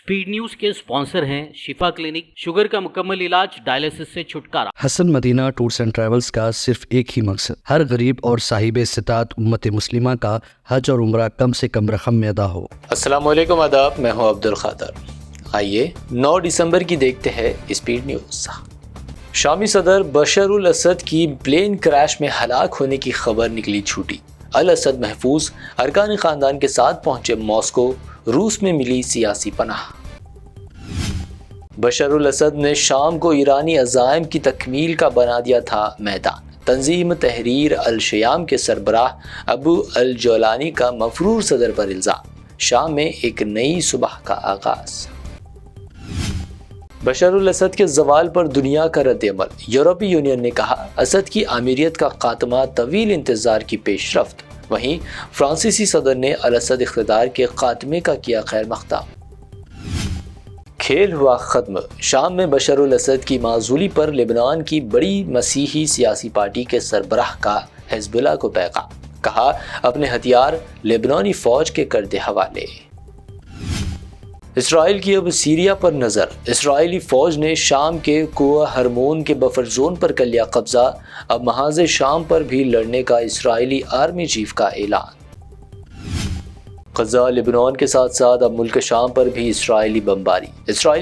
Speed news के sponsor हैं शिफा clinic, sugar का मुकम्मल इलाज, डायलिसिस से छुटकारा। Hasan Madina tours and travels का सिर्फ एक ही मकसद, हर गरीब और साहिब इस्तिताअत उम्मत मुस्लिमा का हज और उम्रा कम से कम रकम में अदा हो। अस्सलाम वालेकुम, आदाब, मैं हूं अब्दुल खादर। आइए 9 दिसंबर की देखते हैं स्पीड न्यूज। शामी सदर बशर उल असद की प्लेन क्रैश में हलाक होने की खबर निकली छूटी। अल असद महफूज अरकान खानदान के साथ पहुंचे मॉस्को, रूस में मिली सियासी पनाह। बशर उल असद ने शाम को ईरानी अज़ाइम की तकमील का बना दिया था मैदान। तंजीम तहरीर अल शयाम के सरबराह अबू अल जौलानी का मफरूर सदर पर इल्ज़ाम। शाम में एक नई सुबह का आगाज। बशर उल असद के जवाल पर दुनिया का रद्द-ए-अमल। यूरोपीय यूनियन ने कहा असद की आमीरियत का खात्मा तवील इंतजार की पेशरफ्त। वहीं फ्रांसीसी सदर ने अल असद इख्तिदार के खात्मे का किया खैर मख्ताम। खेल हुआ खत्म। शाम में बशर उल असद की माजूली पर लेबनान की बड़ी मसीही सियासी पार्टी के सरबराह का हिज़्बुल्लाह को पैगाम। कहा अपने हथियार लेबनानी फौज के कर दे हवाले। इसराइल की अब सीरिया पर नज़र। इसराइली फ़ौज ने शाम के कुआ हरमोन के बफर जोन पर कर लिया कब्जा। अब महाज़ शाम पर भी लड़ने का इसराइली आर्मी चीफ का ऐलान। गज़ा लेबनान के साथ साथ अब मुल्क शाम पर भी इसराइली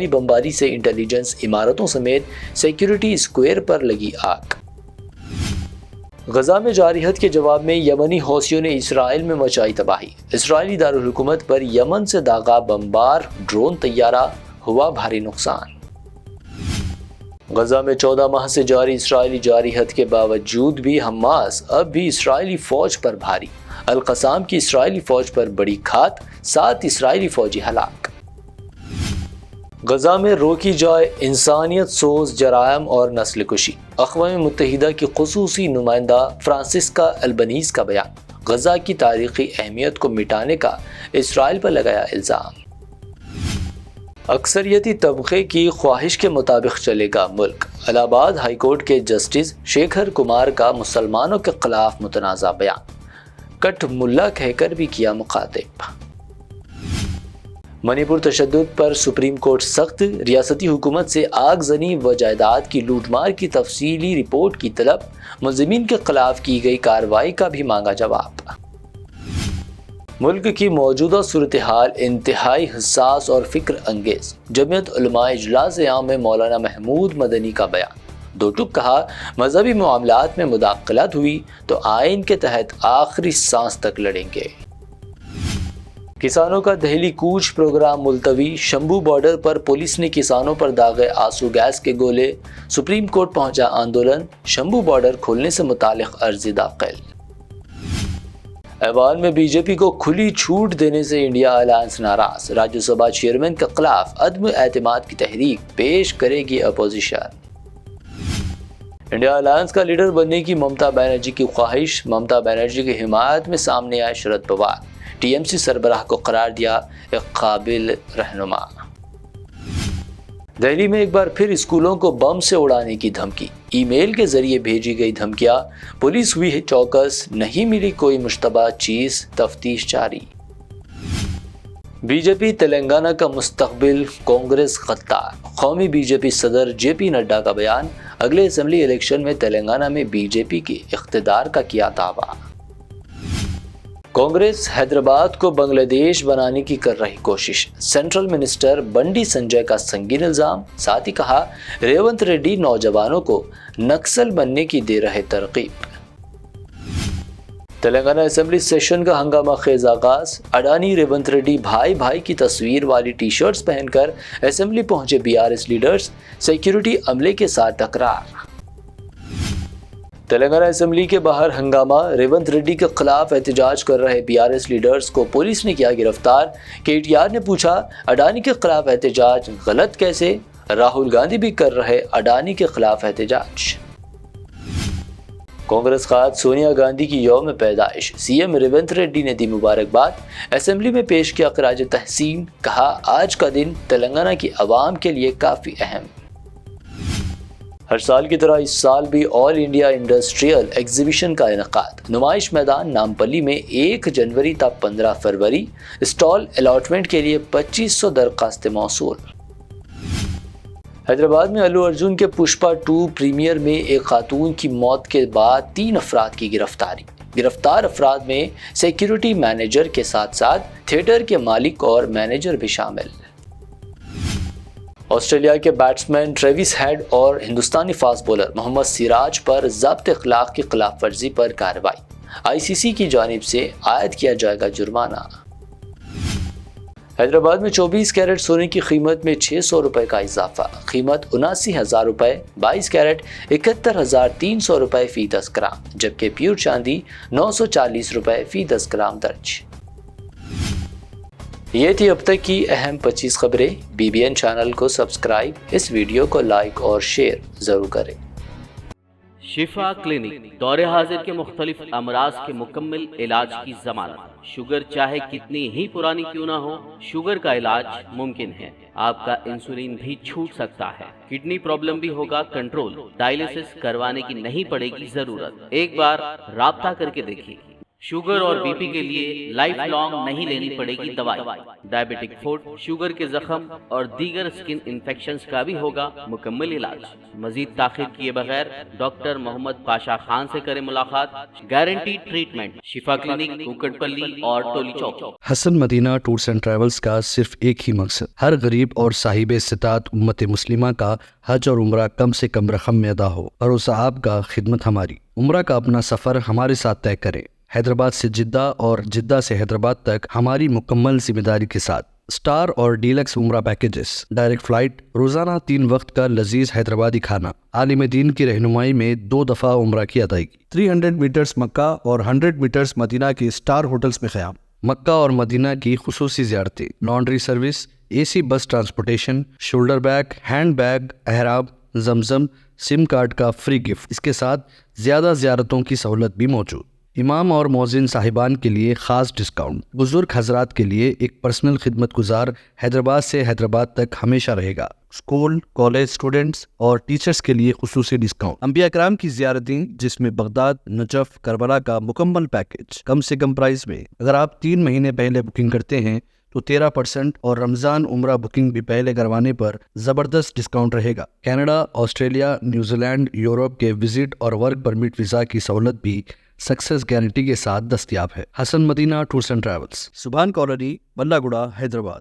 बमबारी से इंटेलिजेंस इमारतों समेत सिक्योरिटी स्क्वायर पर लगी आग। गजा में जारी हद के जवाब में यमनी हौसियों ने इसराइल में मचाई तबाही। इसराइली दारुल हुकूमत पर यमन से दागा बमबार ड्रोन तैयारा, हुआ भारी नुकसान। गजा में 14 माह से जारी इसराइली जारी हद के बावजूद भी हमास अब भी इसराइली फौज पर भारी। अल क़साम की इसराइली फौज पर बड़ी घात, 7 इसराइली फौजी हलाक। गजा में रोकी जाए इंसानियत सोज जरायम और नस्ल कुशी। अक़वाम मुत्तहिदा की ख़ुसूसी नुमाइंदा फ्रांसिस्का अल्बनीज़ का बयान। गजा की तारीख़ी अहमियत को मिटाने का इसराइल पर लगाया इल्ज़ाम। अक्सरियती तबक़े की ख्वाहिश के मुताबिक चलेगा मुल्क। इलाहाबाद हाई कोर्ट के जस्टिस शेखर कुमार का मुसलमानों के खिलाफ मुतनाज़ा बयान। कट मुल्ला कहकर भी किया मुखातिब। मणिपुर तशद्दुद पर सुप्रीम कोर्ट सख्त। रियासती हुकूमत से आगजनी व जायदाद की लूटमार की तफसीली रिपोर्ट की तलब। मुलज़िमीन के खिलाफ की गई कार्रवाई का भी मांगा जवाब। मुल्क की मौजूदा सूरत हाल इंतहाई हसास और फिक्र अंगेज। जमीयत उलमा इजलास आम में मौलाना महमूद मदनी का बयान। दो टुक कहा मजहबी मामलात में मुदाखलत हुई तो आइन के तहत आखिरी सांस तक लड़ेंगे। किसानों का दहली कूच प्रोग्राम मुलतवी। शंभू बॉर्डर पर पुलिस ने किसानों पर दागे आंसू गैस के गोले। सुप्रीम कोर्ट पहुंचा आंदोलन। शंभू बॉर्डर खोलने से मुतालिक अर्जी दाखिल। ऐवान में बीजेपी को खुली छूट देने से इंडिया अलायंस नाराज। राज्यसभा चेयरमैन के खिलाफ अदम एतमाद की तहरीक पेश करेगी अपोजिशन। इंडिया अलायंस का लीडर बनने की ममता बनर्जी की ख्वाहिश। ममता बनर्जी की हिमायत में सामने आए शरद पवार। टीएमसी सरबराह को करार दिया एक काबिल रहनुमा। दिल्ली में एक बार फिर स्कूलों को बम से उड़ाने की धमकी। ईमेल के जरिए भेजी गई धमकियां। पुलिस हुई है चौकस, नहीं मिली कोई मुश्तबा चीज, तफ्तीश जारी। बीजेपी तेलंगाना का मुस्तकबिल, कांग्रेस गद्दार। कौमी बीजेपी सदर जेपी नड्डा का बयान। अगले असेंबली इलेक्शन में तेलंगाना में बीजेपी के इख्तिदार का किया दावा। कांग्रेस हैदराबाद को बांग्लादेश बनाने की कर रही कोशिश। सेंट्रल मिनिस्टर बंडी संजय का संगीन इल्जाम। साथ ही कहा रेवंत रेड्डी नौजवानों को नक्सल बनने की दे रहे तरकीब। तेलंगाना असेंबली सेशन का हंगामा खेज आगाज। अडानी रेवंत रेड्डी भाई भाई की तस्वीर वाली टी शर्ट्स पहनकर असेंबली पहुंचे बीआरएस लीडर्स। सिक्योरिटी अमले के साथ टकरार। तेलंगाना असेंबली के बाहर हंगामा। रेवंत रेड्डी के खिलाफ एहतजाज कर रहे बीआरएस लीडर्स को पुलिस ने किया गिरफ्तार। केटीआर ने पूछा अडानी के खिलाफ एहतजाज गलत कैसे? राहुल गांधी भी कर रहे अडानी के खिलाफ एहतजाज। कांग्रेस खाद सोनिया गांधी की यौम पैदाइश। सीएम रेवंत रेड्डी ने दी मुबारकबाद। असेंबली में पेश किया खराज तहसीन। कहा आज का दिन तेलंगाना की आवाम के लिए काफी अहम। ہر سال کی طرح اس سال بھی آل انڈیا انڈسٹریل ایگزیبیشن کا انعقاد۔ نمائش میدان نامپلی میں 1 جنوری تا 15 فروری۔ اسٹال الاٹمنٹ کے لیے 2500 درخواستیں موصول۔ حیدرآباد میں الو ارجن کے پشپا 2 پریمیئر میں ایک خاتون کی موت کے بعد 3 افراد کی گرفتاری۔ گرفتار افراد میں سیکیورٹی مینیجر کے ساتھ ساتھ تھیٹر کے مالک اور مینیجر بھی شامل۔ آسٹریلیا کے بیٹسمین ٹریوس ہیڈ اور ہندوستانی فاسٹ بولر محمد سراج پر ضابط اخلاق کی خلاف ورزی پر کارروائی۔ ICC کی جانب سے عائد کیا جائے گا جرمانہ۔ حیدرآباد میں 24 کیرٹ سونے کی قیمت میں 600 روپے کا اضافہ، قیمت 79,000 روپے، 22 کیرٹ 71,300 روپے فی 10 گرام، جبکہ پیور چاندی 940 روپے فی 10 گرام درج۔ یہ تھی اب تک کی اہم 25 خبریں۔ BBN چینل کو سبسکرائب، اس ویڈیو کو لائک اور شیئر ضرور کریں۔ شفا کلینک دور حاضر کے مختلف امراض کے مکمل علاج کی ضمانت۔ شوگر چاہے کتنی ہی پرانی کیوں نہ ہو، شوگر کا علاج ممکن ہے۔ آپ کا انسولین بھی چھوٹ سکتا ہے، کڈنی پرابلم بھی ہوگا کنٹرول، ڈائلیسس کروانے کی نہیں پڑے گی ضرورت۔ ایک بار رابطہ کر کے دیکھیے۔ شوگر اور BP کے لیے لائف لانگ نہیں لینی پڑے گی دوائی۔ ڈائبیٹک فوڈ، شوگر کے زخم اور دیگر اسکن انفیکشنز کا بھی ہوگا مکمل علاج۔ مزید تاخیر کیے بغیر ڈاکٹر محمد پاشا خان سے کریں ملاقات۔ گارنٹی ٹریٹمنٹ، شفا کلینک، کوکٹ پلی اور ٹولی چوک۔ حسن مدینہ ٹورز اینڈ ٹریولز کا صرف ایک ہی مقصد، ہر غریب اور صاحب استطاعت امت مسلمہ کا حج اور عمرہ کم سے کم رقم میں ادا ہو۔ بھروسہ آپ کا، خدمت ہماری۔ عمرہ کا اپنا سفر ہمارے ساتھ طے کریں۔ حیدرآباد سے جدہ اور جدہ سے حیدرآباد تک ہماری مکمل ذمہ داری کے ساتھ۔ سٹار اور ڈیلکس عمرہ پیکیجز، ڈائریکٹ فلائٹ، روزانہ 3 وقت کا لذیذ حیدرآبادی کھانا، عالم دین کی رہنمائی میں 2 دفعہ عمرہ کی ادائیگی، 300 میٹرز مکہ اور 100 میٹرز مدینہ کے سٹار ہوٹلز میں قیام، مکہ اور مدینہ کی خصوصی زیارتیں، laundry service, AC bus transportation, shoulder bag, hand bag, احرام، زمزم، SIM کارڈ کا فری گفٹ۔ اس کے ساتھ زیادہ زیارتوں کی سہولت بھی موجود۔ امام اور مؤذن صاحبان کے لیے خاص ڈسکاؤنٹ، بزرگ حضرات کے لیے ایک پرسنل خدمت گزار حیدرآباد سے حیدرآباد تک ہمیشہ رہے گا۔ اسکول، کالج اسٹوڈنٹس اور ٹیچرز کے لیے خصوصی ڈسکاؤنٹ، انبیاء کرام کی زیارتیں جس میں بغداد، نجف، کربلا کا مکمل پیکج کم سے کم پرائز میں۔ اگر آپ 3 مہینے پہلے بکنگ کرتے ہیں تو 13% اور رمضان عمرہ بکنگ بھی پہلے کروانے پر زبردست ڈسکاؤنٹ رہے گا۔ Canada, Australia, New Zealand, Europe کے وزٹ اور ورک پرمٹ ویزا کی سہولت بھی سکسیس گارنٹی کے ساتھ دستیاب ہے۔ Hasan Madina tours and travels, Subhan colony, بلہ گڑا، حیدرآباد۔